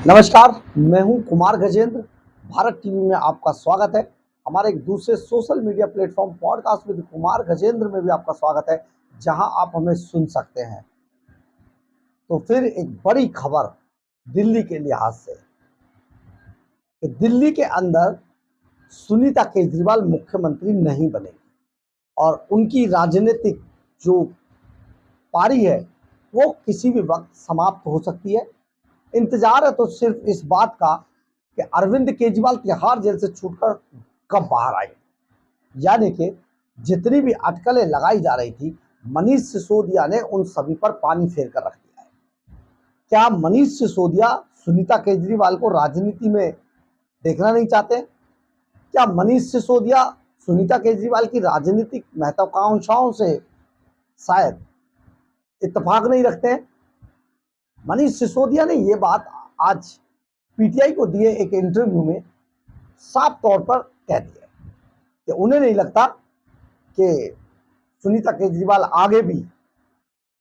नमस्कार, मैं हूं कुमार गजेंद्र। भारत टीवी में आपका स्वागत है। हमारे एक दूसरे social media platform podcast with Kumar Gajendra में भी आपका स्वागत है, जहां आप हमें सुन सकते हैं। तो फिर एक बड़ी खबर दिल्ली के लिहाज से कि दिल्ली के अंदर सुनीता केजरीवाल मुख्यमंत्री नहीं बनेगी और उनकी राजनीतिक जो पारी है वो किसी भी वक्त समाप्त हो सकती है। इंतजार है तो सिर्फ इस बात का कि अरविंद केजरीवाल तिहाड़ जेल से छूटकर कब बाहर आए। यानी कि जितनी भी अटकलें लगाई जा रही थी, मनीष सिसोदिया ने उन सभी पर पानी फेर कर रख दिया है। क्या मनीष सिसोदिया सुनीता केजरीवाल को राजनीति में देखना नहीं चाहते? क्या मनीष सिसोदिया सुनीता केजरीवाल की राजनीतिक महत्वाकांक्षाओं से शायद इत्तेफाक नहीं रखते हैं? मनीष सिसोदिया ने ये बात आज पीटीआई को दिए एक इंटरव्यू में साफ तौर पर कह दिया कि उन्हें नहीं लगता कि सुनीता केजरीवाल आगे भी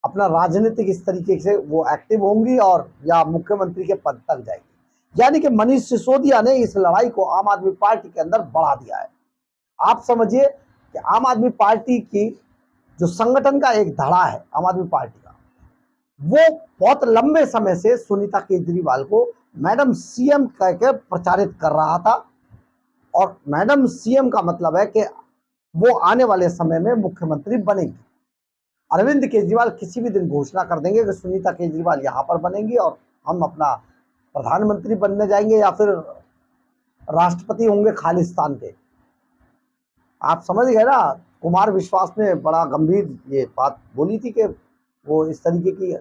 अपना राजनीतिक इस तरीके से वो एक्टिव होंगी और या मुख्यमंत्री के पद तक जाएगी। यानी कि मनीष सिसोदिया ने इस लड़ाई को आम आदमी पार्टी के अंदर बढ़ा दिया है। आप समझिए कि आम आदमी पार्टी की जो संगठन का एक धड़ा है, आम आदमी पार्टी का, वो बहुत लंबे समय से सुनीता केजरीवाल को मैडम सीएम कहकर प्रचारित कर रहा था। और मैडम सीएम का मतलब है कि वो आने वाले समय में मुख्यमंत्री बनेंगी। अरविंद केजरीवाल किसी भी दिन घोषणा कर देंगे कि सुनीता केजरीवाल यहाँ पर बनेंगी और हम अपना प्रधानमंत्री बनने जाएंगे या फिर राष्ट्रपति होंगे खालिस्तान के। आप समझ गए ना, कुमार विश्वास ने बड़ा गंभीर ये बात बोली थी कि वो इस तरीके की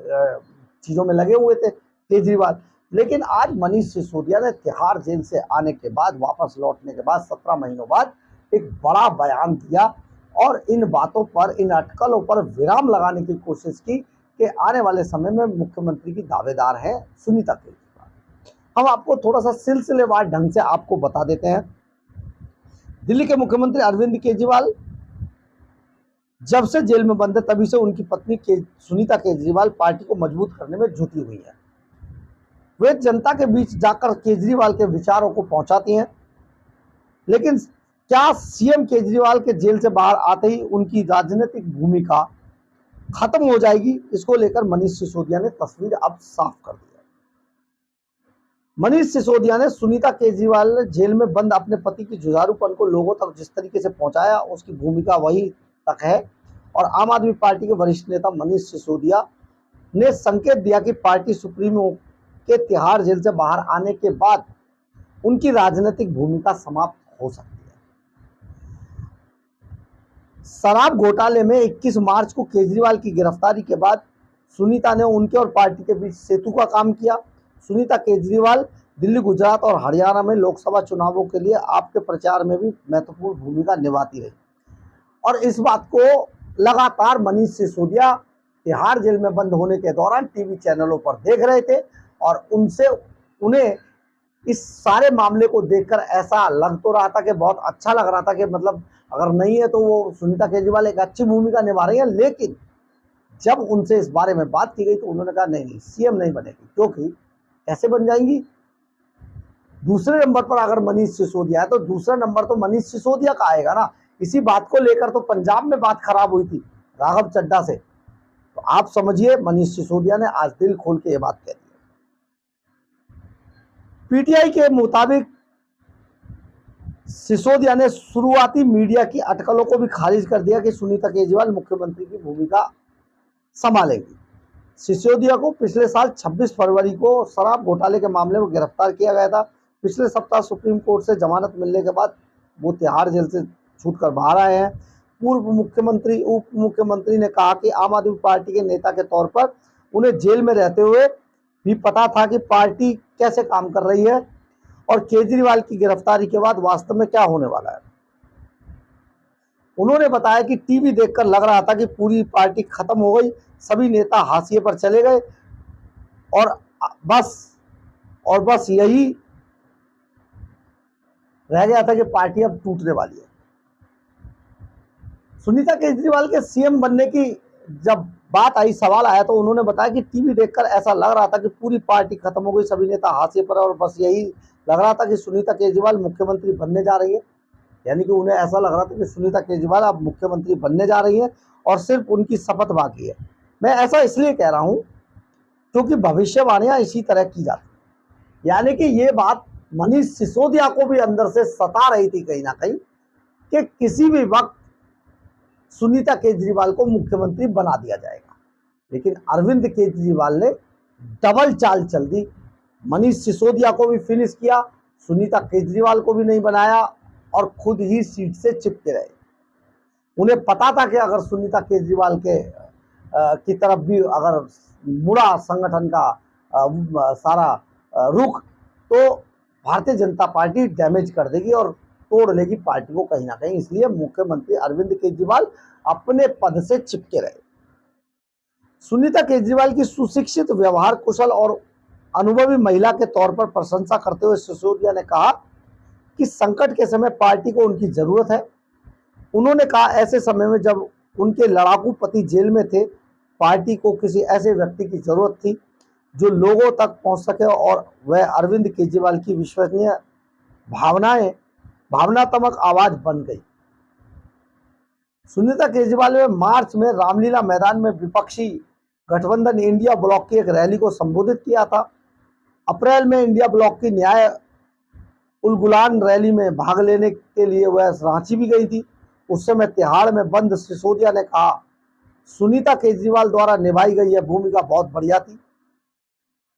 चीज़ों में लगे हुए थे केजरीवाल। लेकिन आज मनीष सिसोदिया ने तिहाड़ जेल से आने के बाद, वापस लौटने के बाद 17 महीनों बाद एक बड़ा बयान दिया और इन बातों पर, इन अटकलों पर विराम लगाने की कोशिश की कि आने वाले समय में मुख्यमंत्री की दावेदार है सुनीता केजरीवाल। हम आपको थोड़ा सा सिलसिलेवार ढंग से आपको बता देते हैं। दिल्ली के मुख्यमंत्री अरविंद केजरीवाल जब से जेल में बंद है तभी से उनकी पत्नी सुनीता केजरीवाल पार्टी को मजबूत करने में जुटी हुई है। वे जनता के बीच जाकर केजरीवाल के विचारों को पहुंचाती हैं। लेकिन क्या सीएम केजरीवाल के जेल से बाहर आते ही उनकी राजनीतिक भूमिका खत्म हो जाएगी? इसको लेकर मनीष सिसोदिया ने तस्वीर अब साफ कर दी है। मनीष सिसोदिया ने सुनीता केजरीवाल ने जेल में बंद अपने पति की जुझारूपन को लोगों तक जिस तरीके से पहुंचाया, उसकी भूमिका वही तक है। और आम आदमी पार्टी के वरिष्ठ नेता मनीष सिसोदिया ने संकेत दिया कि पार्टी सुप्रीमो के तिहाड़ जेल से बाहर आने के बाद उनकी राजनीतिक भूमिका समाप्त हो सकती है। शराब घोटाले में 21 मार्च को केजरीवाल की गिरफ्तारी के बाद सुनीता ने उनके और पार्टी के बीच सेतु का काम किया। सुनीता केजरीवाल दिल्ली, गुजरात और हरियाणा में लोकसभा चुनावों के लिए आपके प्रचार में भी महत्वपूर्ण भूमिका निभाती रही और इस बात को लगातार मनीष सिसोदिया तिहाड़ जेल में बंद होने के दौरान टीवी चैनलों पर देख रहे थे और उन्हें इस सारे मामले को देखकर ऐसा लग तो रहा था कि बहुत अच्छा लग रहा था कि मतलब अगर नहीं है तो वो सुनीता केजरीवाल एक अच्छी भूमिका निभा रही है। लेकिन जब उनसे इस बारे में बात की गई तो उन्होंने कहा नहीं, सीएम नहीं बनेगी। क्योंकि कैसे बन जाएंगी? दूसरे नंबर पर अगर मनीष सिसोदिया है तो दूसरा नंबर तो मनीष सिसोदिया का आएगा ना। इसी बात को लेकर तो पंजाब में बात खराब हुई थी राघव चड्ढा से। तो आप समझिए, मनीष सिसोदिया ने आज दिल खोल के ये बात कह दी। पीटीआई के मुताबिक सिसोदिया ने शुरुआती मीडिया की अटकलों को भी खारिज कर दिया कि सुनीता केजरीवाल मुख्यमंत्री की भूमिका संभालेगी। सिसोदिया को पिछले साल 26 फरवरी को शराब घोटाले के मामले में गिरफ्तार किया गया था। पिछले सप्ताह सुप्रीम कोर्ट से जमानत मिलने के बाद वो तिहाड़ जेल से छूटकर बाहर आए हैं। पूर्व मुख्यमंत्री, उप मुख्यमंत्री ने कहा कि आम आदमी पार्टी के नेता के तौर पर उन्हें जेल में रहते हुए भी पता था कि पार्टी कैसे काम कर रही है और केजरीवाल की गिरफ्तारी के बाद वास्तव में क्या होने वाला है। उन्होंने बताया कि टीवी देखकर लग रहा था कि पूरी पार्टी खत्म हो गई, सभी नेता हाशिए पर चले गए और बस यही रह गया था कि पार्टी अब टूटने वाली है। सुनीता केजरीवाल के सीएम बनने की जब बात आई, सवाल आया, तो उन्होंने बताया कि टीवी देखकर ऐसा लग रहा था कि पूरी पार्टी खत्म हो गई, सभी नेता हाशिए पर, और बस यही लग रहा था कि सुनीता केजरीवाल मुख्यमंत्री बनने जा रही है। यानी कि उन्हें ऐसा लग रहा था कि सुनीता केजरीवाल अब मुख्यमंत्री बनने जा रही है और सिर्फ उनकी शपथ बाकी है। मैं ऐसा इसलिए कह रहा हूं क्योंकि भविष्यवाणियां इसी तरह की जाती है। यानी कि ये बात मनीष सिसोदिया को भी अंदर से सता रही थी कहीं ना कहीं कि किसी भी वक्त सुनीता केजरीवाल को मुख्यमंत्री बना दिया जाएगा। लेकिन अरविंद केजरीवाल ने डबल चाल चल दी, मनीष सिसोदिया को भी फिनिश किया, सुनीता केजरीवाल को भी नहीं बनाया और खुद ही सीट से चिपके रहे। उन्हें पता था कि अगर सुनीता केजरीवाल की तरफ भी अगर मुड़ा संगठन का सारा रुख, तो भारतीय जनता पार्टी डैमेज कर देगी और तोड़ लेगी पार्टी को कहीं ना कहीं। इसलिए मुख्यमंत्री अरविंद केजरीवाल अपने पद से चिपके रहे। सुनीता केजरीवाल की सुशिक्षित, व्यवहार कुशल और अनुभवी महिला के तौर पर प्रशंसा करते हुए सिसोदिया ने कहा कि संकट के समय पार्टी को उनकी जरूरत है। उन्होंने कहा, ऐसे समय में जब उनके लड़ाकू पति जेल में थे, पार्टी को किसी ऐसे व्यक्ति की जरूरत थी जो लोगों तक पहुंच सके, और वह अरविंद केजरीवाल की विश्वसनीय भावनात्मक आवाज बन गई। सुनीता केजरीवाल ने मार्च में रामलीला मैदान में विपक्षी गठबंधन इंडिया ब्लॉक की एक रैली को संबोधित किया था। अप्रैल में इंडिया ब्लॉक की न्याय उलगुलान रैली में भाग लेने के लिए वह रांची भी गई थी। उस समय तिहाड़ में बंद सिसोदिया ने कहा, सुनीता केजरीवाल द्वारा निभाई गई यह भूमिका बहुत बढ़िया थी।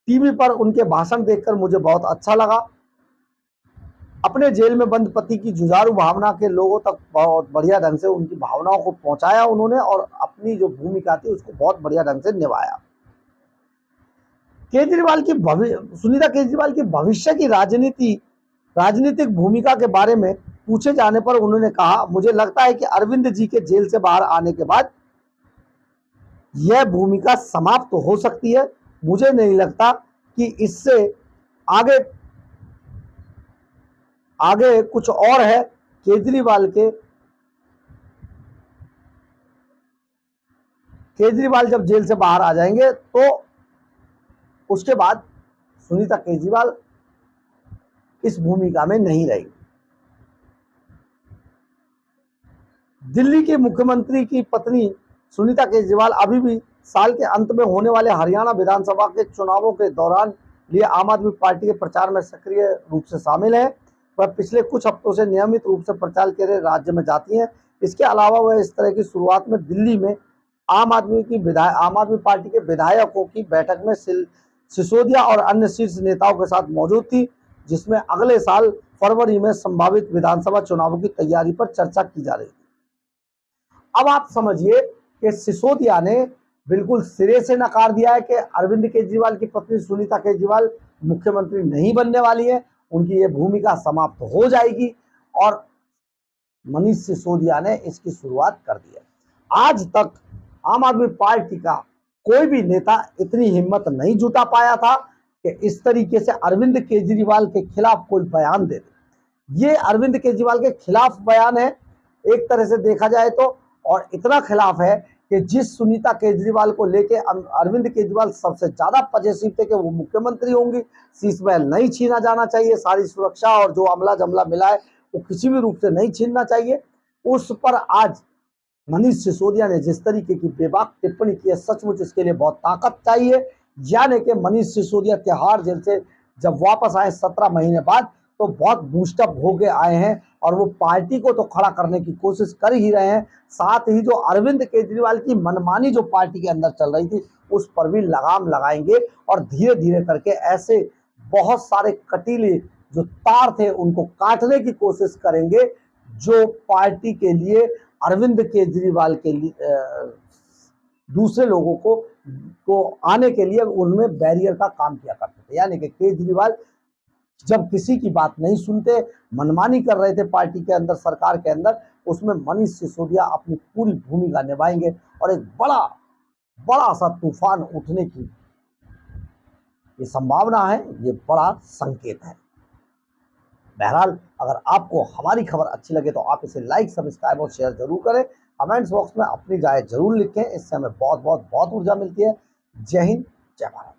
टीवी पर उनके भाषण देखकर मुझे बहुत अच्छा लगा। अपने जेल में बंद पति की जुझारू भावना के लोगों तक बहुत बढ़िया ढंग से उनकी भावनाओं को पहुंचाया उन्होंने, और अपनी जो भूमिका थी उसको बहुत बढ़िया ढंग से निभाया। सुनीता केजरीवाल की भविष्य की राजनीतिक भूमिका के बारे में पूछे जाने पर उन्होंने कहा, मुझे लगता है कि अरविंद जी के जेल से बाहर आने के बाद यह भूमिका समाप्त हो सकती है। मुझे नहीं लगता कि इससे आगे कुछ और है। केजरीवाल जब जेल से बाहर आ जाएंगे तो उसके बाद सुनीता केजरीवाल इस भूमिका में नहीं रहेगी। दिल्ली के मुख्यमंत्री की पत्नी सुनीता केजरीवाल अभी भी साल के अंत में होने वाले हरियाणा विधानसभा के चुनावों के दौरान लिए आम आदमी पार्टी के प्रचार में सक्रिय रूप से शामिल है। वह पिछले कुछ हफ्तों से नियमित रूप से प्रचार के लिए राज्य में जाती हैं। इसके अलावा वह इस तरह की शुरुआत में दिल्ली में आम आदमी पार्टी के विधायकों की बैठक में सिसोदिया और अन्य शीर्ष नेताओं के साथ मौजूद थी, जिसमें अगले साल फरवरी में संभावित विधानसभा चुनावों की तैयारी पर चर्चा की जा रही थी। अब आप समझिए कि सिसोदिया ने बिल्कुल सिरे से नकार दिया है कि अरविंद केजरीवाल की पत्नी सुनीता केजरीवाल मुख्यमंत्री नहीं बनने वाली है, उनकी ये भूमिका समाप्त हो जाएगी, और मनीष सिसोदिया ने इसकी शुरुआत कर दी है। आज तक आम आदमी पार्टी का कोई भी नेता इतनी हिम्मत नहीं जुटा पाया था कि इस तरीके से अरविंद केजरीवाल के खिलाफ कोई बयान दे दे। ये अरविंद केजरीवाल के खिलाफ बयान है एक तरह से देखा जाए तो, और इतना खिलाफ है कि जिस सुनीता केजरीवाल को लेके अरविंद केजरीवाल सबसे ज्यादा पजेसिव थे कि वो मुख्यमंत्री होंगी, शीश महल नहीं छीना जाना चाहिए, सारी सुरक्षा और जो अमला जमला मिला है वो किसी भी रूप से नहीं छीनना चाहिए, उस पर आज मनीष सिसोदिया ने जिस तरीके की बेबाक टिप्पणी की है, सचमुच इसके लिए बहुत ताकत चाहिए। यानी कि मनीष सिसोदिया तिहाड़ जेल से जब वापस आए 17 महीने बाद, तो बहुत बूस्टअप हो के आए हैं, और वो पार्टी को तो खड़ा करने की कोशिश कर ही रहे हैं, साथ ही जो अरविंद केजरीवाल की मनमानी जो पार्टी के अंदर चल रही थी उस पर भी लगाम लगाएंगे, और धीरे धीरे करके ऐसे बहुत सारे कटीले जो तार थे उनको काटने की कोशिश करेंगे, जो पार्टी के लिए अरविंद केजरीवाल के लिए दूसरे लोगों को आने के लिए उनमें बैरियर का काम किया करते थे। यानी कि केजरीवाल जब किसी की बात नहीं सुनते, मनमानी कर रहे थे पार्टी के अंदर, सरकार के अंदर, उसमें मनीष सिसोदिया अपनी पूरी भूमिका निभाएंगे और एक बड़ा सा तूफान उठने की ये संभावना है, ये बड़ा संकेत है। बहरहाल, अगर आपको हमारी खबर अच्छी लगे तो आप इसे लाइक, सब्सक्राइब और शेयर जरूर करें। कमेंट्स बॉक्स में अपनी राय जरूर लिखें, इससे हमें बहुत बहुत बहुत ऊर्जा मिलती है। जय हिंद, जय भारत।